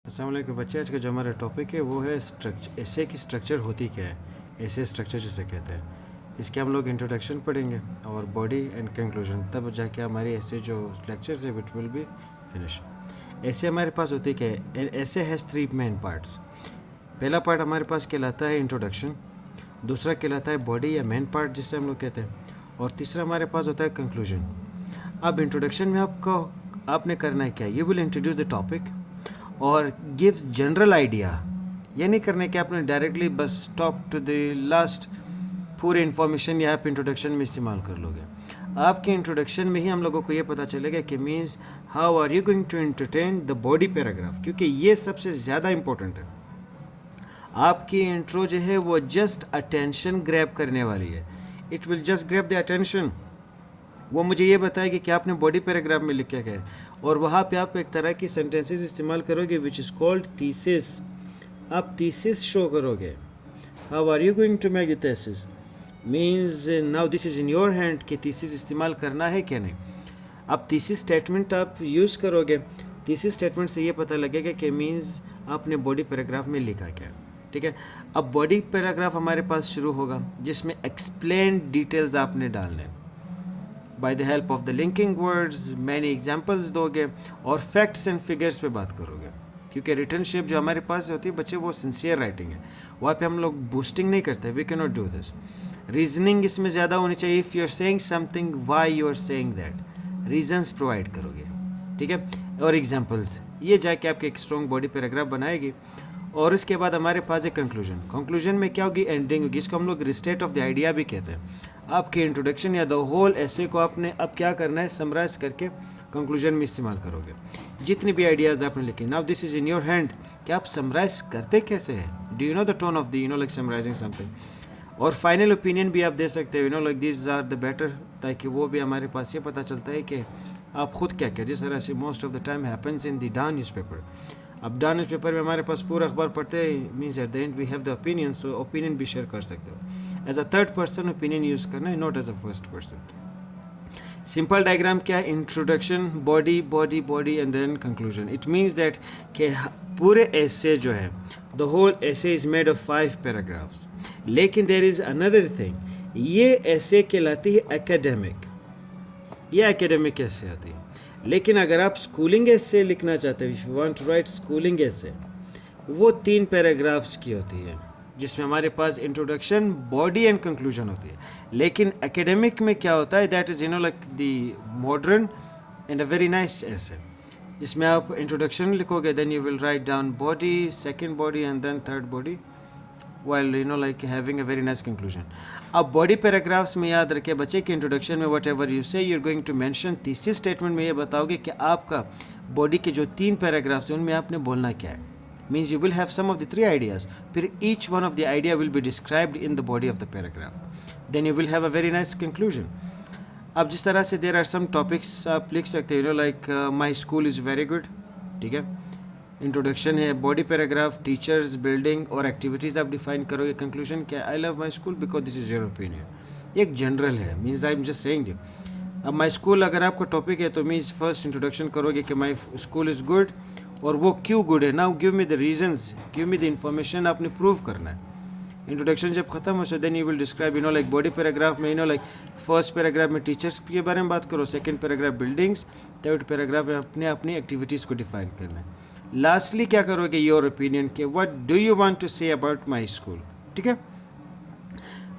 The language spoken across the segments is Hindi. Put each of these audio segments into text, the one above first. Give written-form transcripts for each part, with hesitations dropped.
अस्सलाम वालेकुम बच्चे, आज का जो हमारा टॉपिक है वो है स्ट्रक्चर। एसे की स्ट्रक्चर होती क्या है, एसे स्ट्रक्चर जिसे कहते हैं। इसके हम लोग इंट्रोडक्शन पढ़ेंगे और बॉडी एंड कंक्लूजन, तब जाके हमारी ऐसे जो लेक्चर्स है इट विल बी फिनिश। ऐसे हमारे पास होती क्या है, ऐसे हैज़ 3 मेन पार्ट्स। पहला पार्ट हमारे पास कहलाता है इंट्रोडक्शन, दूसरा कहलाता है बॉडी या मेन पार्ट जिसे हम लोग कहते हैं, और तीसरा हमारे पास होता है कंक्लूजन। अब इंट्रोडक्शन में आपने करना है क्या, you will introduce the topic और गिव्स जनरल आइडिया। ये नहीं करने के आपने डायरेक्टली बस टॉप टू द लास्ट पूरी इन्फॉर्मेशन या आप इंट्रोडक्शन में इस्तेमाल कर लोगे। आपके इंट्रोडक्शन में ही हम लोगों को ये पता चलेगा कि means how are you going to entertain the body paragraph, क्योंकि ये सबसे ज़्यादा इंपॉर्टेंट है। आपकी इंट्रो जो है वो जस्ट अटेंशन ग्रैब करने वाली है, it will just grab the attention. वो मुझे ये बताएगी कि आपने बॉडी पैराग्राफ में लिखा क्या है, और वहाँ पे आप एक तरह की सेंटेंसेस इस्तेमाल करोगे विच इज़ कॉल्ड थीसिस। आप थीसिस शो करोगे। How are you going to make the thesis means now this is in your hand कि थीसिस इस्तेमाल करना है क्या नहीं। अब थीसिस स्टेटमेंट आप यूज़ करोगे। थीसिस स्टेटमेंट से ये पता लगेगा कि मीन्स आपने बॉडी पैराग्राफ में लिखा क्या, ठीक है। अब बॉडी पैराग्राफ हमारे पास शुरू होगा जिसमें एक्सप्लेन डिटेल्स आपने डालने, by the help of the linking words many examples दोगे और फैक्ट्स एंड फिगर्स पे बात करोगे, क्योंकि रिटर्न शेप जो हमारे पास होती है बच्चे वो सिंसियर राइटिंग है, वहाँ पे हम लोग बूस्टिंग नहीं करते, we can not do this. Reasoning इसमें ज़्यादा होनी चाहिए। If you are saying something why you are saying that, reasons provide करोगे, ठीक है, और एग्जाम्पल्स। ये जाके आपके एक स्ट्रॉन्ग बॉडी पैराग्राफ बनाएगी। और उसके बाद हमारे पास एक कंक्लूजन। कंक्लूजन में क्या होगी, एंडिंग होगी। इसको हम लोग रिस्टेट ऑफ द आइडिया भी कहते हैं। आपके इंट्रोडक्शन या द होल ऐसे को आपने अब क्या करना है, समराइज करके कंक्लूजन में इस्तेमाल करोगे। जितनी भी आइडियाज़ आपने लिखे, now this is in your hand कि आप समराइज करते कैसे हैं। Do you know the tone of the like summarising something. और फाइनल ओपिनियन भी आप दे सकते हो, like this are the better, ताकि वो भी हमारे पास ये पता चलता है कि आप खुद क्या कह, जिस तरह से most of the time happens in the Dawn newspaper. अब डान न्यूज़पेपर में हमारे पास पूरा अखबार पढ़ते हैं, means at the end we have the opinion, so opinion भी शेयर कर सकते हो। As a third person opinion use करना है, not as a first person. Simple diagram क्या है, introduction, body body body and then conclusion. It means that कि पूरे ऐसे जो है the whole essay is made of 5 paragraphs. लेकिन देर इज़ अनदर थिंग, ये ऐसे कहलाती है एकेडमिक। ये एकेडमिक ऐसे आती है। लेकिन अगर आप स्कूलिंग ऐसे लिखना चाहते हो, if you want to write schooling essay, वो 3 पैराग्राफ्स की होती है, जिसमें हमारे पास इंट्रोडक्शन, बॉडी एंड कंक्लूजन होती है। लेकिन एकेडमिक में क्या होता है, that is like the modern and a very nice essay, जिसमें आप इंट्रोडक्शन लिखोगे, then you will write down body, second body and then third body, while like having a very nice conclusion. अब बॉडी पैराग्राफ्स में याद रखे बच्चे कि इंट्रोडक्शन में whatever you say you're going to mention, thesis statement में ये बताओगे कि आपका बॉडी के जो 3 पैराग्राफ्स हैं उनमें आपने बोलना क्या है। Means you will have some of the 3 ideas, फिर each one of the idea will be described in the body of the paragraph, then you will have a very nice conclusion. अब जिस तरह से देर आर सम टॉपिक्स आप लिख सकते हो, like my school is very good, ठीक है। इंट्रोडक्शन है, बॉडी पैराग्राफ, टीचर्स, बिल्डिंग और एक्टिविटीज़ आप डिफाइन करोगे। कंक्लूजन क्या, I love my school because this is your opinion. एक जनरल है, means I am just saying. अब माई स्कूल अगर आपका टॉपिक है तो मीन्स फर्स्ट इंट्रोडक्शन करोगे कि माई स्कूल इज़ गुड, और वो क्यों गुड है। Now give me the reasons, give me the information, आपने प्रूव करना है। इंट्रोडक्शन जब खत्म हो so then you will describe, like body paragraph में लाइक फर्स्ट पैराग्राफ में टीचर्स के बारे में बात करो, second paragraph buildings, third paragraph में अपने अपनी एक्टिविटीज़ को डिफाइन करना है। लास्टली क्या करोगे, योर ओपिनियन के, what do you want to say about my school, ठीक है।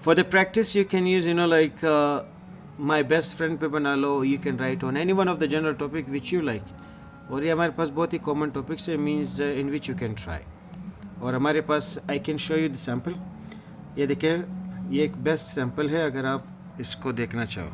For the practice you can use like my best friend पे बना लो, you can write on any one of the general topic which you like. और ये हमारे पास बहुत ही कॉमन टॉपिक्स है, means in which you can try. और हमारे पास I can show you the sample. ये देखिए, ये एक बेस्ट सैम्पल है अगर आप इसको देखना चाहो।